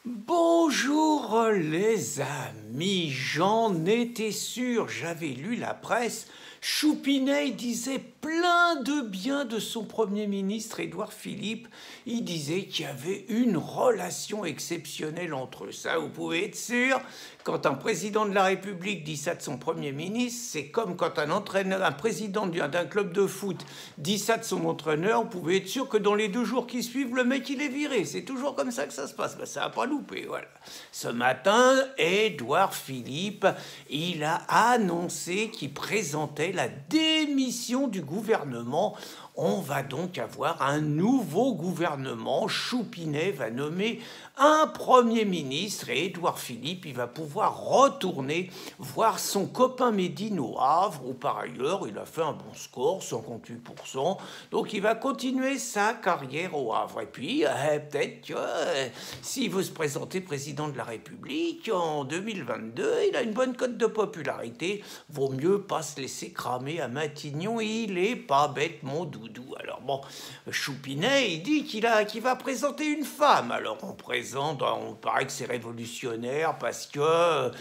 Bonjour les amis, j'en étais sûr, j'avais lu la presse. Choupinet disait plein de bien de son Premier ministre Édouard Philippe. Il disait qu'il y avait une relation exceptionnelle entre eux. Ça, vous pouvez être sûr. Quand un président de la République dit ça de son Premier ministre, c'est comme quand un président d'un club de foot dit ça de son entraîneur. Vous pouvez être sûr que dans les 2 jours qui suivent, le mec il est viré. C'est toujours comme ça que ça se passe. Ben, ça n'a pas loupé, voilà. Ce matin, Édouard Philippe, il a annoncé qu'il présentait la démission du gouvernement. On va donc avoir un nouveau gouvernement. Choupinet va nommer un Premier ministre et Édouard Philippe, il va pouvoir retourner voir son copain Médine au Havre, où par ailleurs il a fait un bon score, 58%. Donc il va continuer sa carrière au Havre. Et puis peut-être que s'il veut se présenter président de la République en 2022, il a une bonne cote de popularité. Vaut mieux pas se laisser cramer à Matignon. Il est pas bête, mon doudou. Alors bon, Choupinet, il dit qu'il va présenter une femme. Alors on paraît que c'est révolutionnaire parce que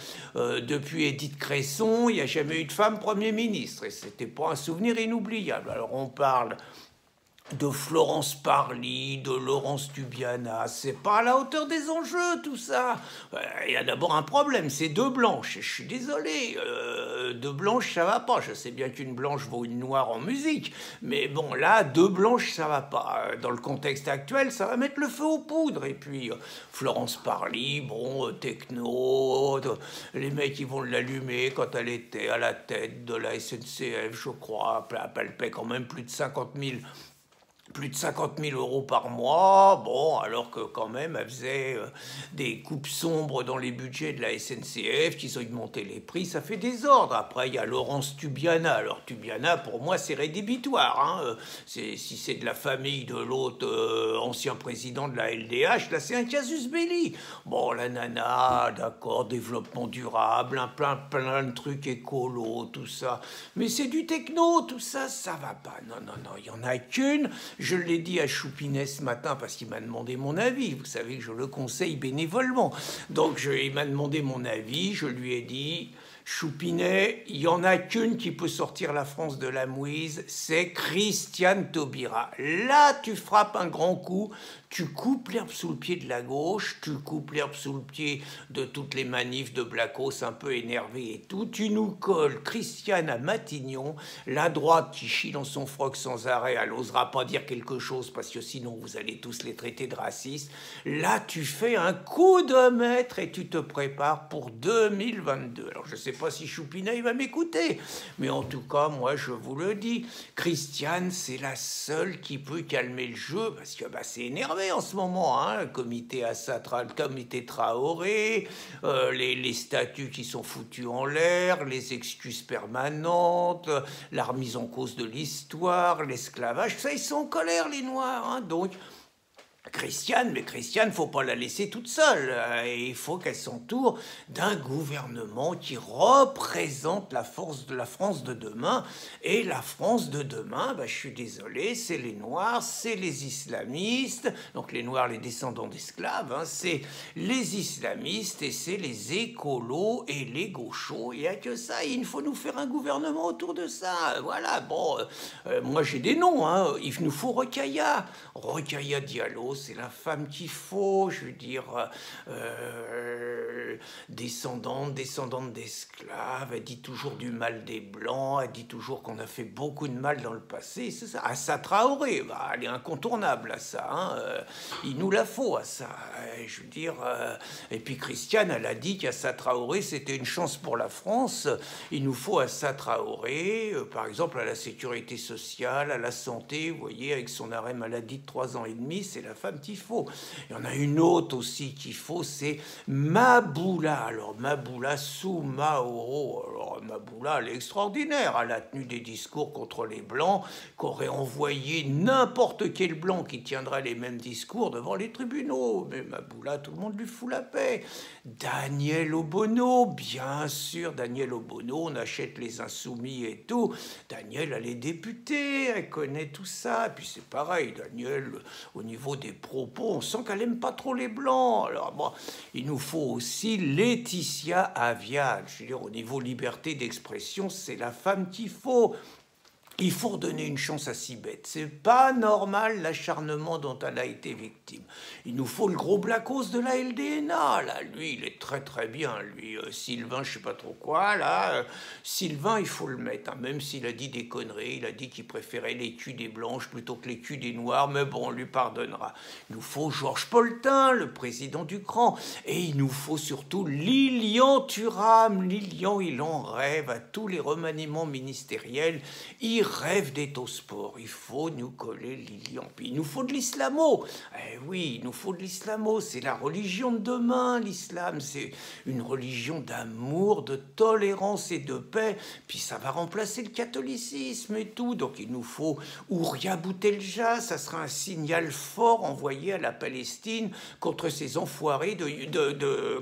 depuis Édith Cresson, il n'y a jamais eu de femme Premier ministre. Et c'était pas un souvenir inoubliable. Alors on parle de Florence Parly, de Laurence Tubiana, c'est pas à la hauteur des enjeux tout ça. Il y a d'abord un problème, c'est deux blanches, je suis désolé, deux blanches ça va pas, je sais bien qu'une blanche vaut une noire en musique, mais bon là, deux blanches ça va pas, dans le contexte actuel ça va mettre le feu aux poudres, et puis Florence Parly, bon, techno, les mecs ils vont l'allumer quand elle était à la tête de la SNCF, je crois, elle paie quand même plus de 50 000 euros par mois, bon, alors que quand même, elle faisait des coupes sombres dans les budgets de la SNCF, qu'ils ont augmenté les prix, ça fait désordre. Après, il y a Laurence Tubiana. Alors, Tubiana, pour moi, c'est rédhibitoire. Hein. Si c'est de la famille de l'autre ancien président de la LDH, là, c'est un casus belli. Bon, la nana, d'accord, développement durable, plein de trucs écolos, tout ça. Mais c'est du techno, tout ça, ça va pas. Non, il y en a qu'une. Je l'ai dit à Choupinet ce matin parce qu'il m'a demandé mon avis. Vous savez que je le conseille bénévolement. Donc il m'a demandé mon avis. Je lui ai dit, Choupinet, il n'y en a qu'une qui peut sortir la France de la mouise, c'est Christiane Taubira. Là, tu frappes un grand coup. Tu coupes l'herbe sous le pied de la gauche, tu coupes l'herbe sous le pied de toutes les manifs de Blacos un peu énervés et tout. Tu nous colles Christiane à Matignon, la droite qui chie dans son froc sans arrêt, elle n'osera pas dire quelque chose parce que sinon vous allez tous les traiter de racistes. Là, tu fais un coup de maître et tu te prépares pour 2022. Alors, je ne sais pas si Choupinet va m'écouter, mais en tout cas, moi, je vous le dis, Christiane, c'est la seule qui peut calmer le jeu parce que c'est énervé en ce moment, hein, le comité le comité Traoré, les statuts qui sont foutus en l'air, les excuses permanentes, la remise en cause de l'histoire, l'esclavage, ça, ils sont en colère, les Noirs, hein, donc... Christiane, faut pas la laisser toute seule. Il faut qu'elle s'entoure d'un gouvernement qui représente la France de demain. Et la France de demain, je suis désolé, c'est les Noirs, c'est les islamistes. Donc les Noirs, les descendants d'esclaves, hein, c'est les islamistes et c'est les écolos et les gauchos. Il n'y a que ça. Il faut nous faire un gouvernement autour de ça. Voilà, bon, moi j'ai des noms. Hein. Il nous faut Rokhaya Diallo. C'est la femme qu'il faut, je veux dire, descendante d'esclaves, elle dit toujours du mal des Blancs, elle dit toujours qu'on a fait beaucoup de mal dans le passé, c'est ça. Assa Traoré, elle est incontournable à ça, hein, il nous la faut à ça, je veux dire, et puis Christiane, elle a dit qu'Assa Traoré, c'était une chance pour la France, il nous faut Assa Traoré, par exemple, à la sécurité sociale, à la santé, vous voyez, avec son arrêt maladie de 3 ans et demi, c'est la femme qu'il faut. Il y en a une autre aussi qu'il faut, c'est Maboula. Alors Maboula sous Maoro. Alors Maboula, elle est extraordinaire. Elle a tenu des discours contre les Blancs qu'aurait envoyé n'importe quel Blanc qui tiendrait les mêmes discours devant les tribunaux. Mais Maboula, tout le monde lui fout la paix. Daniel Obono, bien sûr, Daniel Obono, on achète les insoumis et tout. Daniel, elle est députée, elle connaît tout ça. Et puis c'est pareil, Daniel, au niveau des des propos, on sent qu'elle aime pas trop les Blancs. Alors bon, il nous faut aussi Laetitia Avial. Je veux dire, au niveau liberté d'expression, c'est la femme qu'il faut. Il faut redonner une chance à Sibeth. C'est pas normal l'acharnement dont elle a été victime. Il nous faut le gros blacos de la LDNA. Là, lui, il est très très bien. Lui, Sylvain, je sais pas trop quoi. Là, Sylvain, il faut le mettre. Hein, même s'il a dit des conneries, il a dit qu'il préférait les culs des blanches plutôt que les culs des noirs. Mais bon, on lui pardonnera. Il nous faut Georges Poltin, le président du CRAN. Et il nous faut surtout Lilian Thuram. Lilian, il en rêve à tous les remaniements ministériels. Il rêve d'être au sport. Il faut nous coller Lilian. Puis il nous faut de l'islamo. Eh oui, il nous faut de l'islamo. C'est la religion de demain, l'islam. C'est une religion d'amour, de tolérance et de paix. Puis ça va remplacer le catholicisme et tout. Donc il nous faut Ouria Boutelja. Ça sera un signal fort envoyé à la Palestine contre ces enfoirés,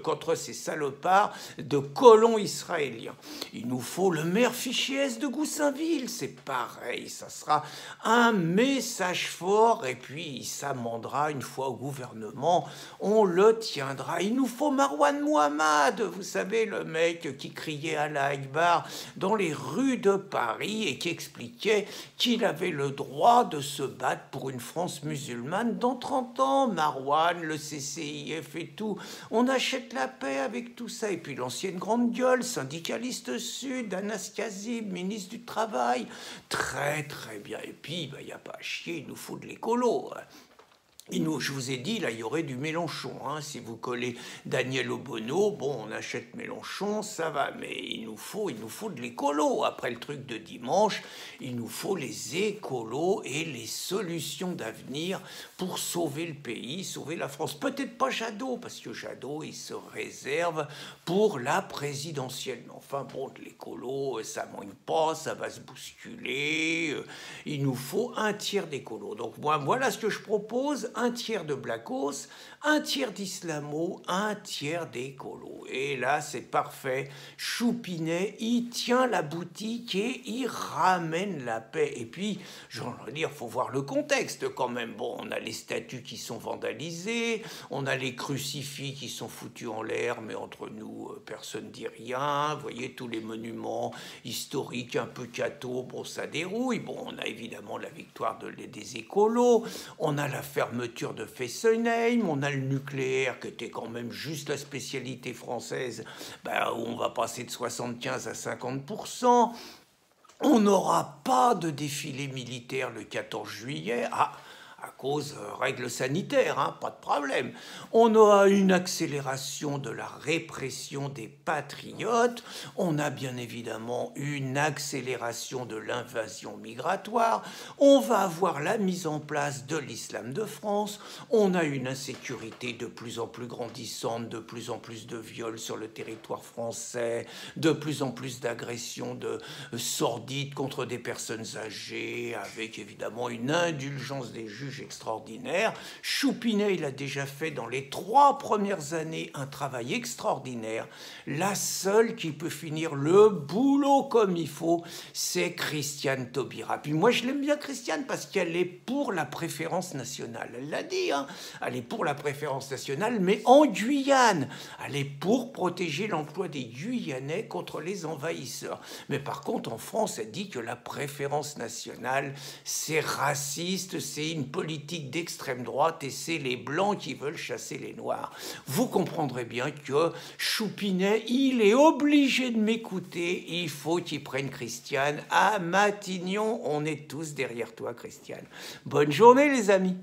contre ces salopards de colons israéliens. Il nous faut le maire Fichiès de Goussainville. C'est pareil, ça sera un message fort et puis il s'amendera une fois au gouvernement, on le tiendra. Il nous faut Marouane Mohammad, vous savez, le mec qui criait Allah Akbar dans les rues de Paris et qui expliquait qu'il avait le droit de se battre pour une France musulmane dans 30 ans. Marouane, le CCIF et tout, on achète la paix avec tout ça. Et puis l'ancienne grande gueule, syndicaliste sud, Anas Kazib, ministre du Travail. Très très bien. Et puis, il n'y a pas à chier, il nous faut de l'écolo. Je vous ai dit, là, il y aurait du Mélenchon. Hein. Si vous collez Daniel Obono, bon, on achète Mélenchon, ça va. Mais il nous faut de l'écolo. Après le truc de dimanche, il nous faut les écolos et les solutions d'avenir pour sauver le pays, sauver la France. Peut-être pas Jadot, parce que Jadot, il se réserve pour la présidentielle. Mais enfin, bon, de l'écolo, ça moigne pas, ça va se bousculer. Il nous faut un tiers d'écolo. Donc, moi, voilà ce que je propose. Un tiers de Blacos, un tiers d'islamo, un tiers d'écolo. Et là, c'est parfait. Choupinet, il tient la boutique et il ramène la paix. Et puis, j'ai envie de dire, il faut voir le contexte quand même. Bon, on a les statues qui sont vandalisées, on a les crucifix qui sont foutus en l'air, mais entre nous, personne ne dit rien. Vous voyez, tous les monuments historiques un peu cathos, bon, ça dérouille. Bon, on a évidemment la victoire des écolos, on a la fermeture de Fessenheim, on a le nucléaire qui était quand même juste la spécialité française, où on va passer de 75 à 50%. On n'aura pas de défilé militaire le 14 juillet. À cause règles sanitaires, hein, pas de problème. On a une accélération de la répression des patriotes, on a bien évidemment une accélération de l'invasion migratoire, on va avoir la mise en place de l'islam de France, on a une insécurité de plus en plus grandissante, de plus en plus de viols sur le territoire français, de plus en plus d'agressions sordides contre des personnes âgées, avec évidemment une indulgence des juges extraordinaire. Choupinet, il a déjà fait dans les 3 premières années un travail extraordinaire. La seule qui peut finir le boulot comme il faut, c'est Christiane Taubira. Puis moi, je l'aime bien, Christiane, parce qu'elle est pour la préférence nationale. Elle l'a dit, hein. Elle est pour la préférence nationale, mais en Guyane. Elle est pour protéger l'emploi des Guyanais contre les envahisseurs. Mais par contre, en France, elle dit que la préférence nationale, c'est raciste, c'est une politique d'extrême droite et c'est les Blancs qui veulent chasser les Noirs. Vous comprendrez bien que Choupinet, il est obligé de m'écouter. Il faut qu'il prenne Christiane à Matignon. On est tous derrière toi, Christiane. Bonne journée, les amis.